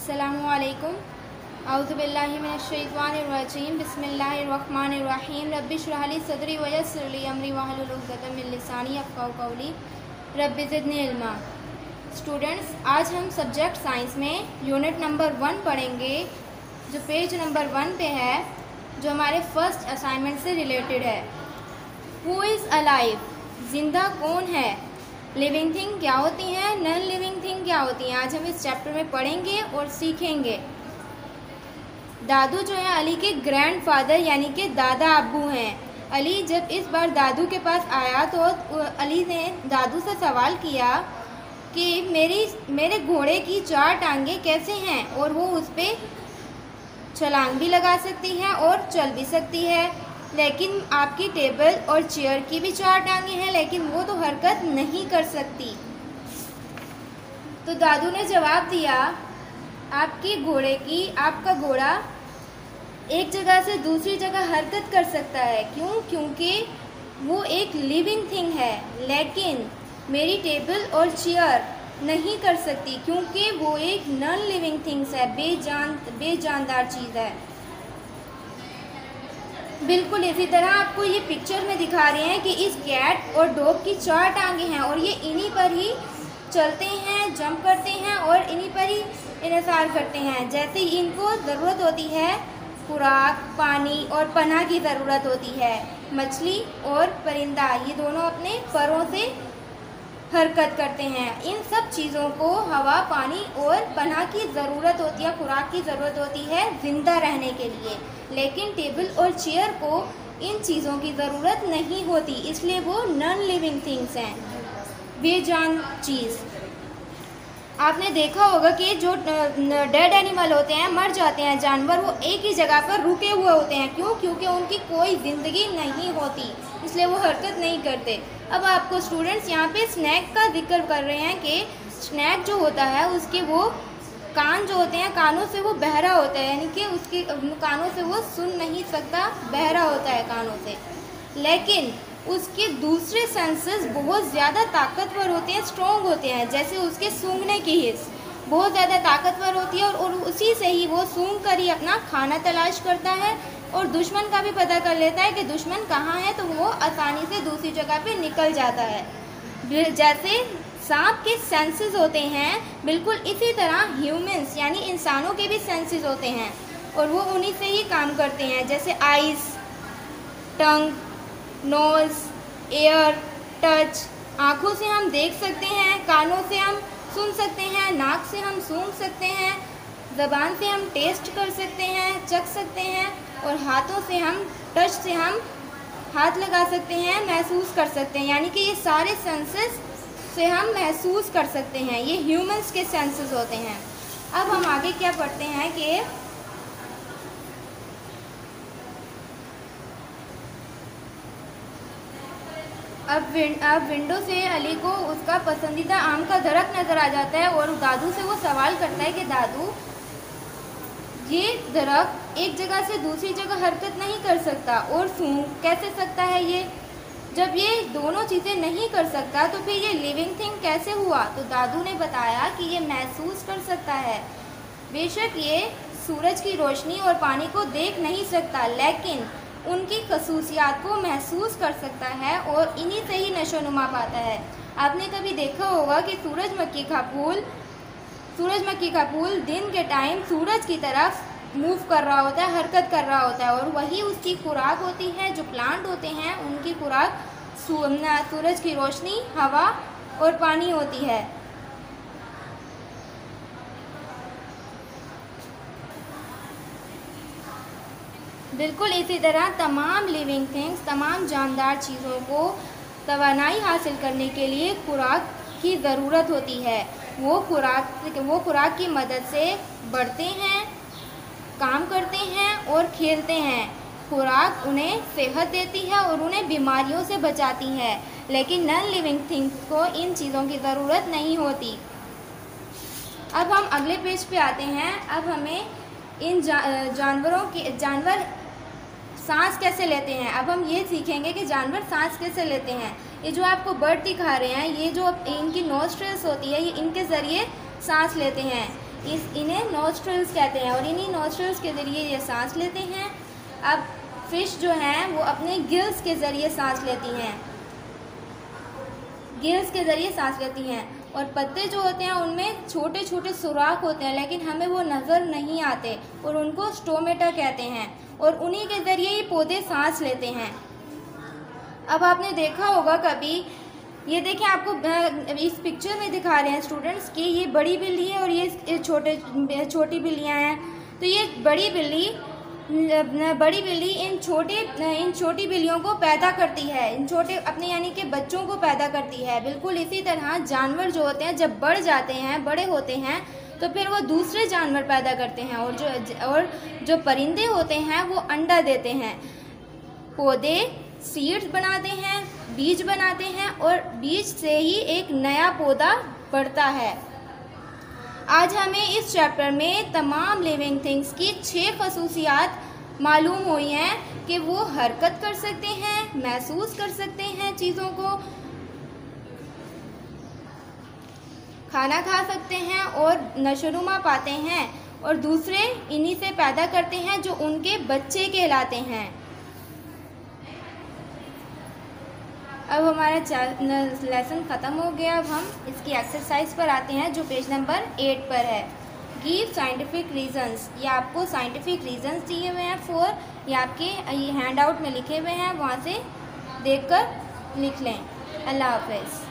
अस्सलामुअलैकुम औज़ुबिल्लाहि मिनश्शैतानिर्रजीम बिस्मिल्लाहिर्रहमानिर्रहीम रब्बि इश्रह ली सदरी व यस्सिर ली अमरी वहलुल उक़दतम मिन लिसानी यफ़क़हू क़ौली रब्बि ज़िदनी इल्मा। स्टूडेंट्स, आज हम सब्जेक्ट साइंस में यूनिट नंबर 1 पढ़ेंगे, जो पेज नंबर 1 पे है, जो हमारे फर्स्ट असाइनमेंट से रिलेटेड है। हु इज़ अलाइव, ज़िंदा कौन है। लिविंग थिंग क्या होती हैं, नॉन लिविंग थिंग क्या होती हैं, आज हम इस चैप्टर में पढ़ेंगे और सीखेंगे। दादू जो है अली के ग्रैंडफादर यानी कि दादा अब्बू हैं। अली जब इस बार दादू के पास आया तो अली ने दादू से सवाल किया कि मेरे घोड़े की 4 टांगें कैसे हैं और वो उस पर छलांग भी लगा सकती है और चल भी सकती है, लेकिन आपकी टेबल और चेयर की भी 4 टांगें हैं लेकिन वो तो हरकत नहीं कर सकती। तो दादू ने जवाब दिया, आपका घोड़ा एक जगह से दूसरी जगह हरकत कर सकता है। क्यों? क्योंकि वो एक लिविंग थिंग है, लेकिन मेरी टेबल और चेयर नहीं कर सकती क्योंकि वो एक नॉन लिविंग थिंग्स है, बेजानदार चीज़ है। बिल्कुल इसी तरह आपको ये पिक्चर में दिखा रहे हैं कि इस कैट और डॉग की 4 टांगें हैं और ये इन्हीं पर ही चलते हैं, जंप करते हैं और इन्हीं पर ही इन्हिसार करते हैं। जैसे इनको ज़रूरत होती है खुराक, पानी और पनाह की ज़रूरत होती है, मछली और परिंदा ये दोनों अपने परों से हरकत करते हैं। इन सब चीज़ों को हवा, पानी और पनाह की ज़रूरत होती है, खुराक की ज़रूरत होती है ज़िंदा रहने के लिए, लेकिन टेबल और चेयर को इन चीज़ों की ज़रूरत नहीं होती, इसलिए वो नॉन लिविंग थिंग्स हैं, बेजान चीज़। आपने देखा होगा कि जो डेड एनिमल होते हैं, मर जाते हैं जानवर, वो एक ही जगह पर रुके हुए होते हैं। क्यों? क्योंकि उनकी कोई ज़िंदगी नहीं होती, इसलिए वो हरकत नहीं करते। अब आपको स्टूडेंट्स यहाँ पे स्नैक का जिक्र कर रहे हैं कि स्नैक जो होता है उसके वो कान जो होते हैं, कानों से वो बहरा होता है, यानी कि उसके कानों से वो सुन नहीं सकता, बहरा होता है कानों से, लेकिन उसके दूसरे सेंसेस बहुत ज़्यादा ताकतवर होते हैं, स्ट्रॉन्ग होते हैं। जैसे उसके सूंघने की हिस्स बहुत ज़्यादा ताकतवर होती है और उसी से ही वो सूंघ कर ही अपना खाना तलाश करता है और दुश्मन का भी पता कर लेता है कि दुश्मन कहाँ है, तो वो आसानी से दूसरी जगह पे निकल जाता है। जैसे सांप के सेंसेस होते हैं, बिल्कुल इसी तरह ह्यूमंस यानी इंसानों के भी सेंसेस होते हैं और वो उन्हीं से ही काम करते हैं। जैसे आइज़, टंग, नोज़, एयर, टच, आँखों से हम देख सकते हैं, कानों से हम सुन सकते हैं, नाक से हम सूंघ सकते हैं, ज़बान से हम टेस्ट कर सकते हैं, चख सकते हैं, और हाथों से हम टच से हम हाथ लगा सकते हैं, महसूस कर सकते हैं। यानी कि ये सारे सेंसेस से हम महसूस कर सकते हैं, ये ह्यूमंस के सेंसेस होते हैं। अब हम आगे क्या पढ़ते हैं कि अब विंडो से अली को उसका पसंदीदा आम का दरख्त नज़र आ जाता है और दादू से वो सवाल करता है कि दादू, ये दरख्त एक जगह से दूसरी जगह हरकत नहीं कर सकता और सूंघ कैसे सकता है ये? जब ये दोनों चीज़ें नहीं कर सकता तो फिर ये लिविंग थिंग कैसे हुआ? तो दादू ने बताया कि ये महसूस कर सकता है। बेशक ये सूरज की रोशनी और पानी को देख नहीं सकता, लेकिन उनकी खसूसियात को महसूस कर सकता है और इन्हीं से ही नशोनुमा पाता है। आपने कभी देखा होगा कि सूरजमुखी का फूल दिन के टाइम सूरज की तरफ मूव कर रहा होता है, हरकत कर रहा होता है, और वही उसकी खुराक होती है। जो प्लांट होते हैं उनकी खुराक सूरज की रोशनी, हवा और पानी होती है। बिल्कुल इसी तरह तमाम लिविंग थिंग्स, तमाम जानदार चीज़ों को तवानाई हासिल करने के लिए खुराक की ज़रूरत होती है। वो खुराक की मदद से बढ़ते हैं, काम करते हैं और खेलते हैं। खुराक उन्हें सेहत देती है और उन्हें बीमारियों से बचाती है, लेकिन नॉन लिविंग थिंग्स को इन चीज़ों की ज़रूरत नहीं होती। अब हम अगले पेज पे आते हैं। अब हमें इन जानवर सांस कैसे लेते हैं। अब हम ये सीखेंगे कि जानवर सांस कैसे लेते हैं। ये जो आपको बर्ड दिखा रहे हैं, ये जो इनकी नोस्ट्रिल्स होती है, ये इनके ज़रिए सांस लेते हैं। इन्हें नॉस्ट्रल्स कहते हैं और इन्हीं नॉस्ट्रल्स के ज़रिए ये सांस लेते हैं। अब फिश जो हैं वो अपने गिल्स के ज़रिए सांस लेती हैं, गिल्स के ज़रिए सांस लेती हैं। और पत्ते जो होते हैं उनमें छोटे छोटे सुराख होते हैं, लेकिन हमें वो नज़र नहीं आते और उनको स्टोमेटा कहते हैं, और उन्हीं के ज़रिए ही पौधे सांस लेते हैं। अब आपने देखा होगा कभी, ये देखें, आपको इस पिक्चर में दिखा रहे हैं स्टूडेंट्स कि ये बड़ी बिल्ली है और ये छोटी बिल्लियाँ हैं। तो ये बड़ी बिल्ली इन छोटी बिल्लियों को पैदा करती है, इन छोटे अपने यानी कि बच्चों को पैदा करती है। बिल्कुल इसी तरह जानवर जो होते हैं जब बड़े होते हैं तो फिर वो दूसरे जानवर पैदा करते हैं, और जो परिंदे होते हैं वो अंडा देते हैं। पौधे सीड्स बनाते हैं, बीज बनाते हैं, और बीज से ही एक नया पौधा बढ़ता है। आज हमें इस चैप्टर में तमाम लिविंग थिंग्स की 6 खसूसियात मालूम हुई हैं कि वो हरकत कर सकते हैं, महसूस कर सकते हैं चीज़ों को, खाना खा सकते हैं और नशोनुमा पाते हैं, और दूसरे इन्हीं से पैदा करते हैं जो उनके बच्चे कहलाते हैं। अब हमारा लेसन ख़त्म हो गया। अब हम इसकी एक्सरसाइज पर आते हैं जो पेज नंबर 8 पर है। Give scientific reasons. ये आपको साइंटिफिक रीजंस दिए हुए हैं 4, ये आपके हैंड आउट में लिखे हुए हैं, वहाँ से देखकर लिख लें। अल्लाह हाफ़िज़।